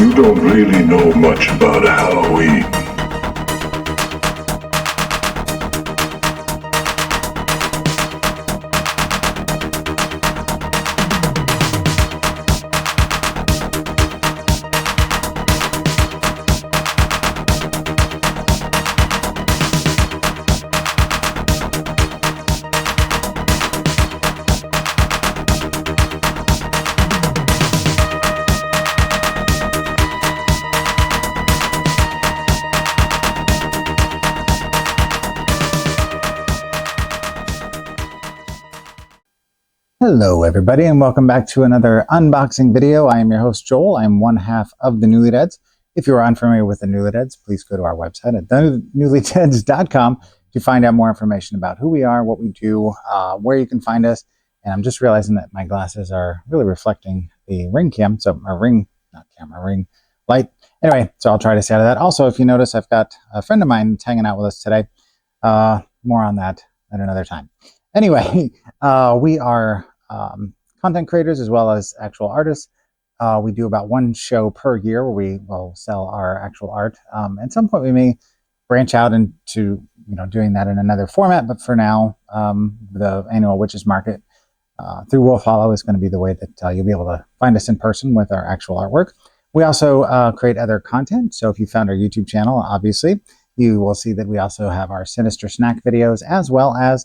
You don't really know much about Halloween. Hello everybody and welcome back to another unboxing video. I am your host Joel. I am one half of the Newlydeads. If you are unfamiliar with the Newlydeads, please go to our website at newlydeads.com to find out more information about who we are, what we do, where you can find us. And I'm just realizing that my glasses are really reflecting the ring light. Anyway, so I'll try to stay out of that. Also, if you notice, I've got a friend of mine hanging out with us today. More on that at another time. Anyway, we are content creators as well as actual artists. We do about one show per year where we will sell our actual art. At some point we may branch out into doing that in another format, but for now the annual Witches Market through Wolf Hollow is going to be the way that you'll be able to find us in person with our actual artwork. We also create other content, so if you found our YouTube channel, obviously you will see that we also have our Sinister Snack videos as well as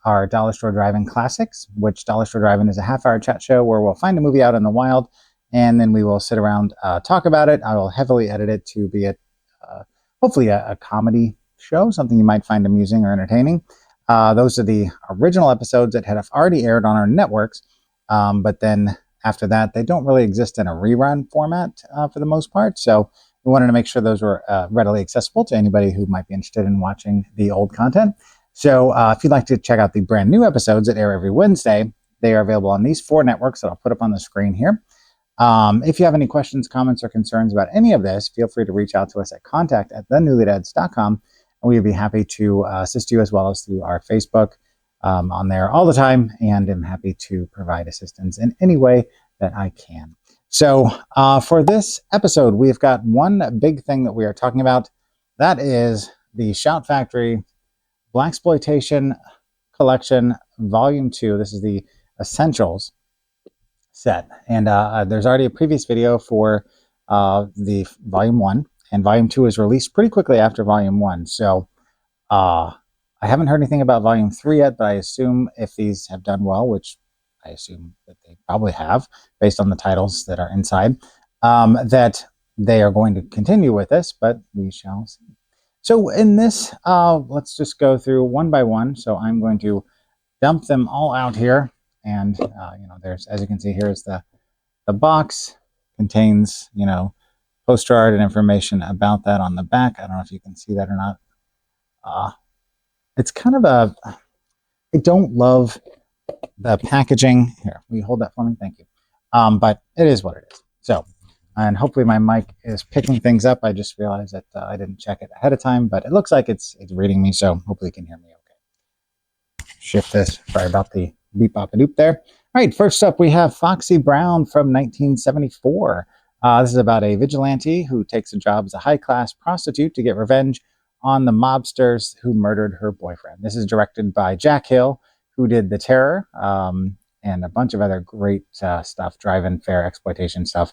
our Dollar Store Drive-In Classics, which Dollar Store Drive-In is a half-hour chat show where we'll find a movie out in the wild, and then we will sit around, talk about it. I will heavily edit it to be hopefully a comedy show, something you might find amusing or entertaining. Those are the original episodes that have already aired on our networks, but then after that, they don't really exist in a rerun format for the most part, so we wanted to make sure those were readily accessible to anybody who might be interested in watching the old content. So if you'd like to check out the brand new episodes that air every Wednesday, they are available on these 4 networks that I'll put up on the screen here. If you have any questions, comments, or concerns about any of this, feel free to reach out to us at contact@thenewlydeads.com, and we would be happy to assist you as well as through our Facebook on there all the time, and I'm happy to provide assistance in any way that I can. So for this episode, we've got one big thing that we are talking about. That is the Shout Factory Blaxploitation Collection Volume 2. This is the Essentials set. And there's already a previous video for the Volume 1. And Volume 2 is released pretty quickly after Volume 1. So I haven't heard anything about Volume 3 yet, but I assume if these have done well, which I assume that they probably have, based on the titles that are inside, that they are going to continue with this, but we shall see. So in this, let's just go through one by one. So I'm going to dump them all out here. And, there's, as you can see, here's the box. Contains, poster art and information about that on the back. I don't know if you can see that or not. It's kind of I don't love the packaging. Here, will you hold that for me? Thank you. But it is what it is. So, and hopefully my mic is picking things up. I just realized that I didn't check it ahead of time, but it looks like it's reading me, so hopefully you can hear me okay. Shift this. Sorry about the beep-bop-a-doop there. All right, first up we have Foxy Brown from 1974. This is about a vigilante who takes a job as a high-class prostitute to get revenge on the mobsters who murdered her boyfriend. This is directed by Jack Hill, who did The Terror and a bunch of other great stuff, drive-in fair exploitation stuff.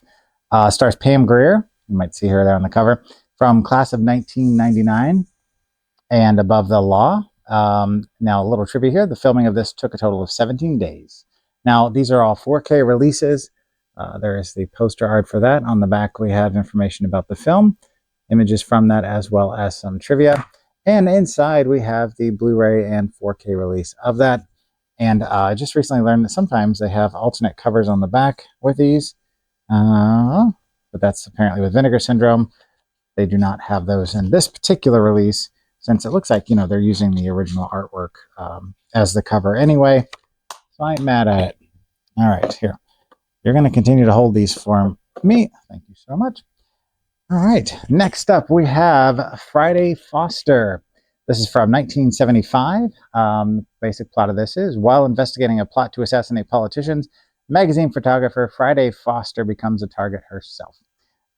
Stars Pam Grier, you might see her there on the cover, from class of 1999 and Above the Law. Now, a little trivia here. The filming of this took a total of 17 days. Now, these are all 4K releases. There is the poster art for that. On the back, we have information about the film, images from that, as well as some trivia. And inside, we have the Blu-ray and 4K release of that. And I just recently learned that sometimes they have alternate covers on the back with these. But that's apparently with Vinegar Syndrome. They do not have those in this particular release, since it looks like, they're using the original artwork as the cover anyway. So I ain't mad at it. All right, here. You're going to continue to hold these for me. Thank you so much. All right, next up we have Friday Foster. This is from 1975. Basic plot of this is, while investigating a plot to assassinate politicians, magazine photographer Friday Foster becomes a target herself.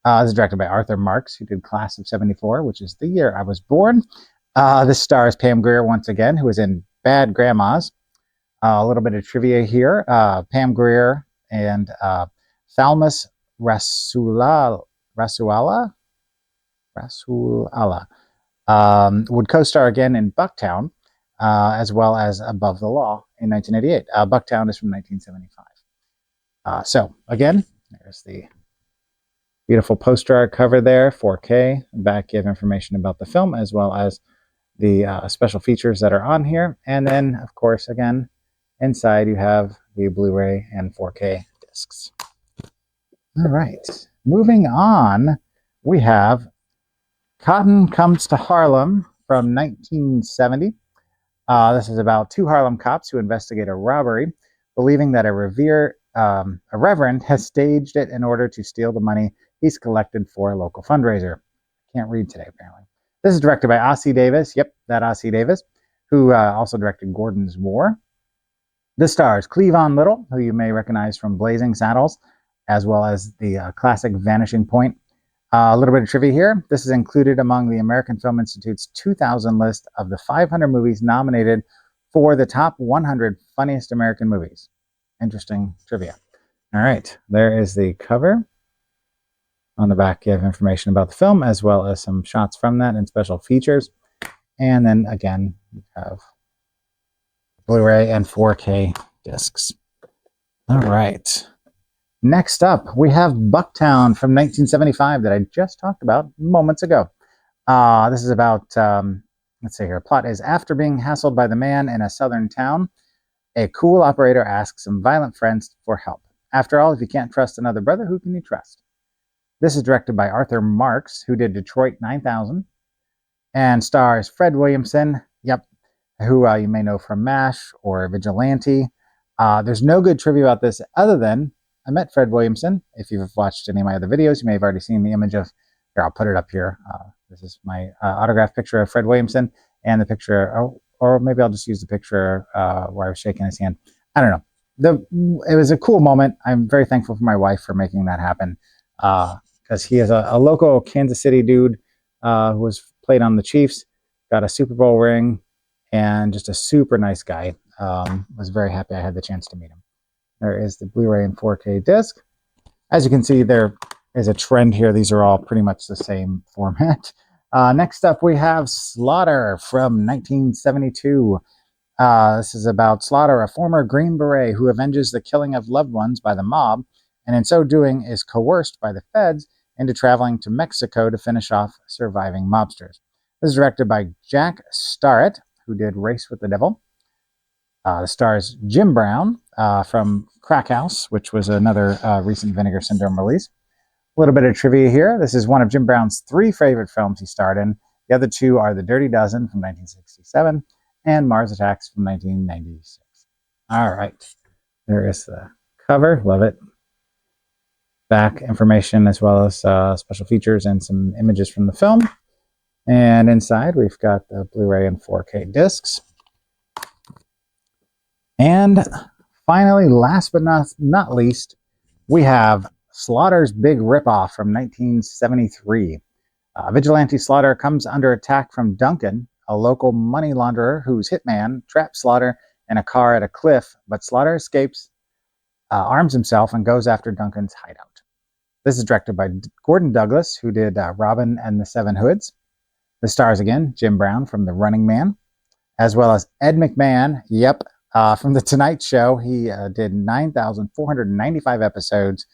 This is directed by Arthur Marks, who did Class of '74, which is the year I was born. This stars Pam Grier once again, who was in Bad Grandmas. A little bit of trivia here. Pam Grier and Thalmus Rasuala would co-star again in Bucktown, as well as Above the Law in 1988. Bucktown is from 1975. So again, there's the beautiful poster art cover there, 4K. Back you have information about the film as well as the special features that are on here. And then, of course, again, inside you have the Blu-ray and 4K discs. All right, moving on, we have Cotton Comes to Harlem from 1970. This is about two Harlem cops who investigate a robbery, believing that a reverend has staged it in order to steal the money he's collected for a local fundraiser. Can't read today, apparently. This is directed by Ossie Davis. Yep, that Ossie Davis, who also directed Gordon's War. This stars Cleavon Little, who you may recognize from Blazing Saddles, as well as the classic Vanishing Point. A little bit of trivia here. This is included among the American Film Institute's 2000 list of the 500 movies nominated for the top 100 funniest American movies. Interesting trivia. All right, there is the cover. On the back, you have information about the film, as well as some shots from that and special features. And then, again, you have Blu-ray and 4K discs. All right. Next up, we have Bucktown from 1975 that I just talked about moments ago. This is about, let's see here, plot is after being hassled by the man in a southern town, a cool operator asks some violent friends for help. After all, if you can't trust another brother, who can you trust? This is directed by Arthur Marks, who did Detroit 9000, and stars Fred Williamson, who you may know from MASH or Vigilante. There's no good trivia about this other than I met Fred Williamson. If you've watched any of my other videos, you may have already seen the image of, here, I'll put it up here. This is my autographed picture of Fred Williamson and the picture, or maybe I'll just use the picture where I was shaking his hand. I don't know. It was a cool moment. I'm very thankful for my wife for making that happen. Because he is a local Kansas City dude who was played on the Chiefs, got a Super Bowl ring, and just a super nice guy. Was very happy I had the chance to meet him. There is the Blu-ray and 4K disc. As you can see, there is a trend here. These are all pretty much the same format. Next up, we have Slaughter from 1972. This is about Slaughter, a former Green Beret who avenges the killing of loved ones by the mob, and in so doing is coerced by the feds into traveling to Mexico to finish off surviving mobsters. This is directed by Jack Starrett, who did Race with the Devil. The stars Jim Brown from Crack House, which was another recent Vinegar Syndrome release. A little bit of trivia here. This is one of Jim Brown's 3 favorite films he starred in. The other 2 are The Dirty Dozen from 1967 and Mars Attacks from 1996. All right. There is the cover. Love it. Back information as well as special features and some images from the film. And inside we've got the Blu-ray and 4K discs. And finally, last but not least, we have Slaughter's Big Ripoff from 1973. Vigilante Slaughter comes under attack from Duncan, a local money launderer whose hitman traps Slaughter in a car at a cliff, but Slaughter escapes, arms himself, and goes after Duncan's hideout. This is directed by Gordon Douglas, who did Robin and the Seven Hoods. The stars again, Jim Brown from The Running Man, as well as Ed McMahon, from The Tonight Show. He did 9,495 episodes,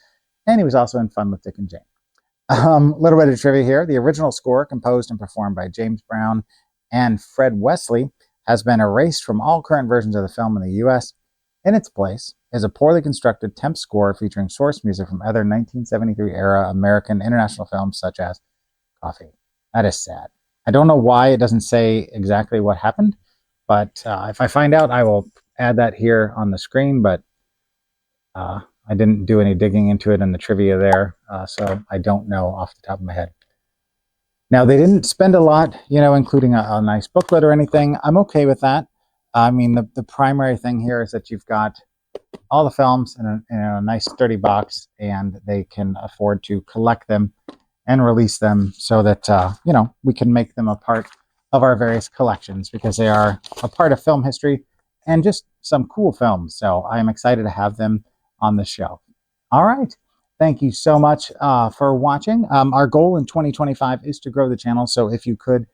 and he was also in Fun with Dick and Jane. A little bit of trivia here. The original score, composed and performed by James Brown and Fred Wesley, has been erased from all current versions of the film in the U.S. In its place is a poorly constructed temp score featuring source music from other 1973-era American international films such as Coffee. That is sad. I don't know why it doesn't say exactly what happened, but if I find out, I will add that here on the screen, but I didn't do any digging into it in the trivia there, so I don't know off the top of my head. Now, they didn't spend a lot, including a nice booklet or anything. I'm okay with that. I mean, the primary thing here is that you've got all the films in a nice sturdy box, and they can afford to collect them and release them so that, you know, we can make them a part of our various collections, because they are a part of film history and just some cool films. So I am excited to have them on the show. All right. Thank you so much for watching. Our goal in 2025 is to grow the channel. So if you could,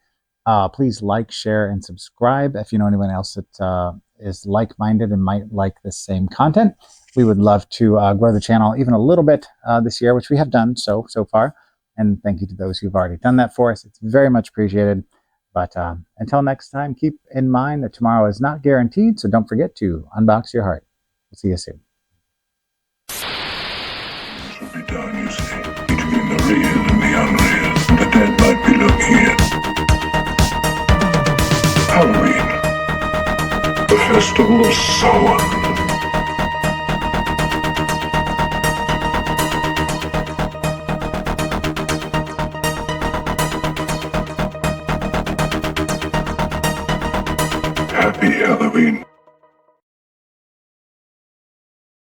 please like, share, and subscribe. If you know anyone else that is like-minded and might like the same content, we would love to grow the channel even a little bit this year, which we have done so far. And thank you to those who've already done that for us. It's very much appreciated. But until next time, keep in mind that tomorrow is not guaranteed, so don't forget to unbox your heart. We'll see you soon. Should be done, you see, between the real and the unreal. The dead might be looking in. Halloween, the festival of Samhain. Happy Halloween.